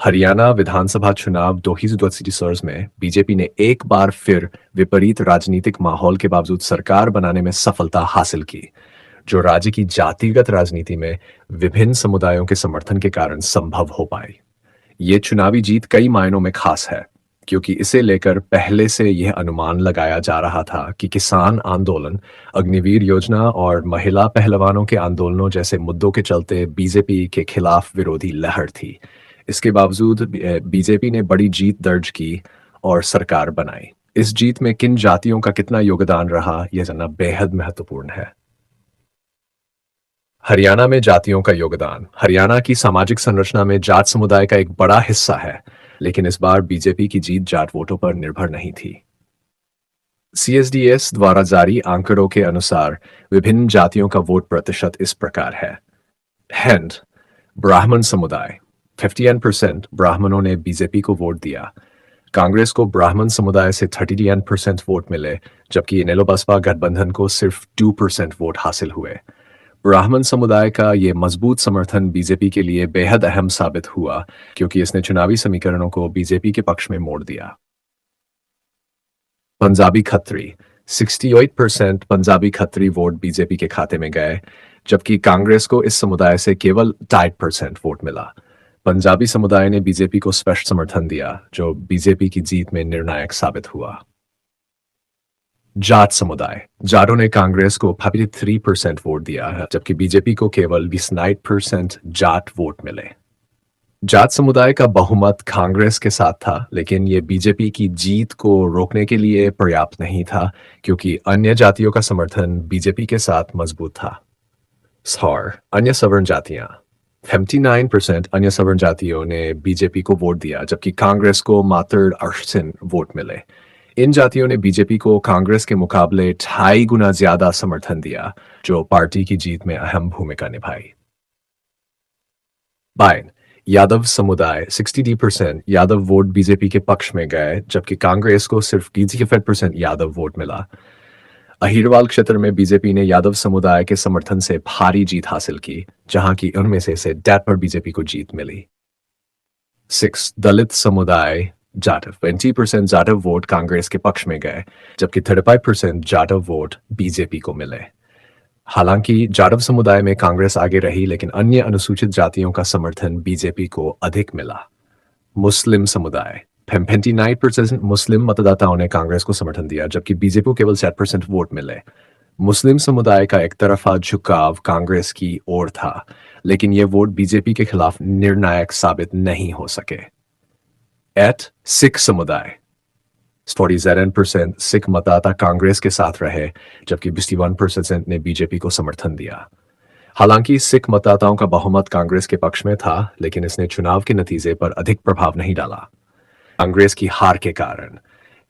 हरियाणा विधानसभा चुनाव 2024 में बीजेपी ने एक बार फिर विपरीत राजनीतिक माहौल के बावजूद सरकार बनाने में सफलता हासिल की, जो राज्य की जातिगत राजनीति में विभिन्न समुदायों के समर्थन के कारण संभव हो पाई। ये चुनावी जीत कई मायनों में खास है, क्योंकि इसे लेकर पहले से यह अनुमान लगाया जा रहा था कि किसान आंदोलन, अग्निवीर योजना और महिला पहलवानों के आंदोलनों जैसे मुद्दों के चलते बीजेपी के खिलाफ विरोधी लहर थी। इसके बावजूद बीजेपी ने बड़ी जीत दर्ज की और सरकार बनाई। इस जीत में किन जातियों का कितना योगदान रहा, यह जानना बेहद महत्वपूर्ण है। हरियाणा में जातियों का योगदान। हरियाणा की सामाजिक संरचना में जाट समुदाय का एक बड़ा हिस्सा है, लेकिन इस बार बीजेपी की जीत जाट वोटों पर निर्भर नहीं थी। सीएसडीएस द्वारा जारी आंकड़ों के अनुसार विभिन्न जातियों का वोट प्रतिशत इस प्रकार है। हैंड ब्राह्मण समुदाय 51% ब्राह्मणों ने बीजेपी को वोट दिया। कांग्रेस को ब्राह्मण समुदाय से 39% वोट मिले, जबकि इनेलो बसपा गठबंधन को सिर्फ 2% वोट हासिल हुए। ब्राह्मण समुदाय का ये मजबूत समर्थन बीजेपी के लिए बेहद अहम साबित हुआ, क्योंकि इसने चुनावी समीकरणों को बीजेपी के पक्ष में मोड़ दिया। पंजाबी खत्री 68% पंजाबी खत्री वोट बीजेपी के खाते में गए, जबकि कांग्रेस को इस समुदाय से केवल 2% वोट मिला। पंजाबी समुदाय ने बीजेपी को स्पष्ट समर्थन दिया, जो बीजेपी की जीत में निर्णायक साबित हुआ। जाट समुदाय। जाटों ने कांग्रेस को 53% वोट दिया, जबकि बीजेपी को केवल 29% जाट वोट मिले। जाट समुदाय का बहुमत कांग्रेस के साथ था, लेकिन यह बीजेपी की जीत को रोकने के लिए पर्याप्त नहीं था, क्योंकि अन्य जातियों का समर्थन बीजेपी के साथ मजबूत था। सौर अन्य सवर्ण जातियां। 59% अन्य सवर्ण जातियों ने बीजेपी को वोट दिया, जबकि कांग्रेस को मात्र 8 वोट मिले। इन जातियों ने बीजेपी को कांग्रेस के मुकाबले 2.5 गुना ज्यादा समर्थन दिया, जो पार्टी की जीत में अहम भूमिका निभाई। बायन यादव समुदाय 60% यादव वोट बीजेपी के पक्ष में गए, जबकि कांग्रेस को सिर्फ 30% यादव वोट मिला। अहिरवाल क्षेत्र में बीजेपी ने यादव समुदाय के समर्थन से भारी जीत हासिल की, जहां की उनमें से डेट पर बीजेपी को जीत मिली। 6 दलित समुदाय जाटव 20% जाटव वोट कांग्रेस के पक्ष में गए, जबकि 35% जाटव वोट बीजेपी को मिले। हालांकि जाटव समुदाय में कांग्रेस आगे रही, लेकिन अन्य अनुसूचित जातियों का समर्थन बीजेपी को अधिक मिला। मुस्लिम समुदाय 59% मुस्लिम मतदाताओं ने कांग्रेस को समर्थन दिया, जबकि बीजेपी को केवल 7% वोट मिले। मुस्लिम समुदाय का एक तरफा झुकाव कांग्रेस की ओर था, लेकिन ये वोट बीजेपी के खिलाफ निर्णायक साबित नहीं हो सके। सिख समुदाय 47% सिख मतदाता कांग्रेस के साथ रहे, जबकि 51% ने बीजेपी को समर्थन दिया। हालांकि सिख मतदाताओं का बहुमत कांग्रेस के पक्ष में था, लेकिन इसने चुनाव के नतीजे पर अधिक प्रभाव नहीं डाला। कांग्रेस की हार के कारण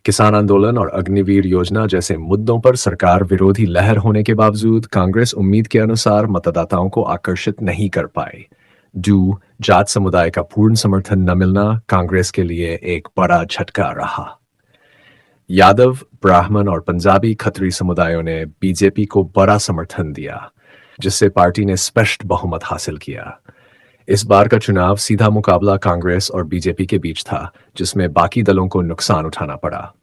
किसान आंदोलन और अग्निवीर योजना जैसे मुद्दों पर सरकार विरोधी लहर होने के बावजूद कांग्रेस उम्मीद के अनुसार मतदाताओं को आकर्षित नहीं कर पाई। जाट समुदाय का पूर्ण समर्थन न मिलना कांग्रेस के लिए एक बड़ा झटका रहा। यादव, ब्राह्मण और पंजाबी खत्री समुदायों ने बीजेपी को बड़ा समर्थन दिया, जिससे पार्टी ने स्पष्ट बहुमत हासिल किया। इस बार का चुनाव सीधा मुकाबला कांग्रेस और बीजेपी के बीच था, जिसमें बाकी दलों को नुकसान उठाना पड़ा।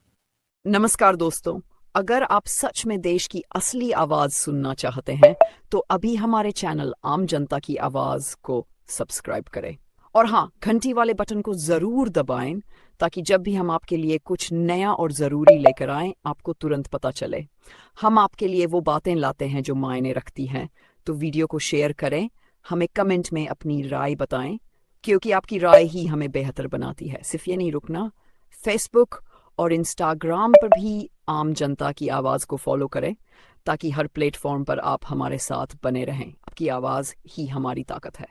नमस्कार दोस्तों, अगर आप सच में देश की असली आवाज सुनना चाहते हैं तो अभी हमारे चैनल आम जनता की आवाज को सब्सक्राइब करें और हाँ, घंटी वाले बटन को जरूर दबाएं, ताकि जब भी हम आपके लिए कुछ नया और जरूरी लेकर आएं, आपको तुरंत पता चले। हम आपके लिए वो बातें लाते हैं जो मायने रखती हैं, तो वीडियो को शेयर करें, हमें कमेंट में अपनी राय बताएं, क्योंकि आपकी राय ही हमें बेहतर बनाती है। सिर्फ ये नहीं रुकना, फेसबुक और इंस्टाग्राम पर भी आम जनता की आवाज़ को फॉलो करें, ताकि हर प्लेटफॉर्म पर आप हमारे साथ बने रहें। आपकी आवाज़ ही हमारी ताकत है।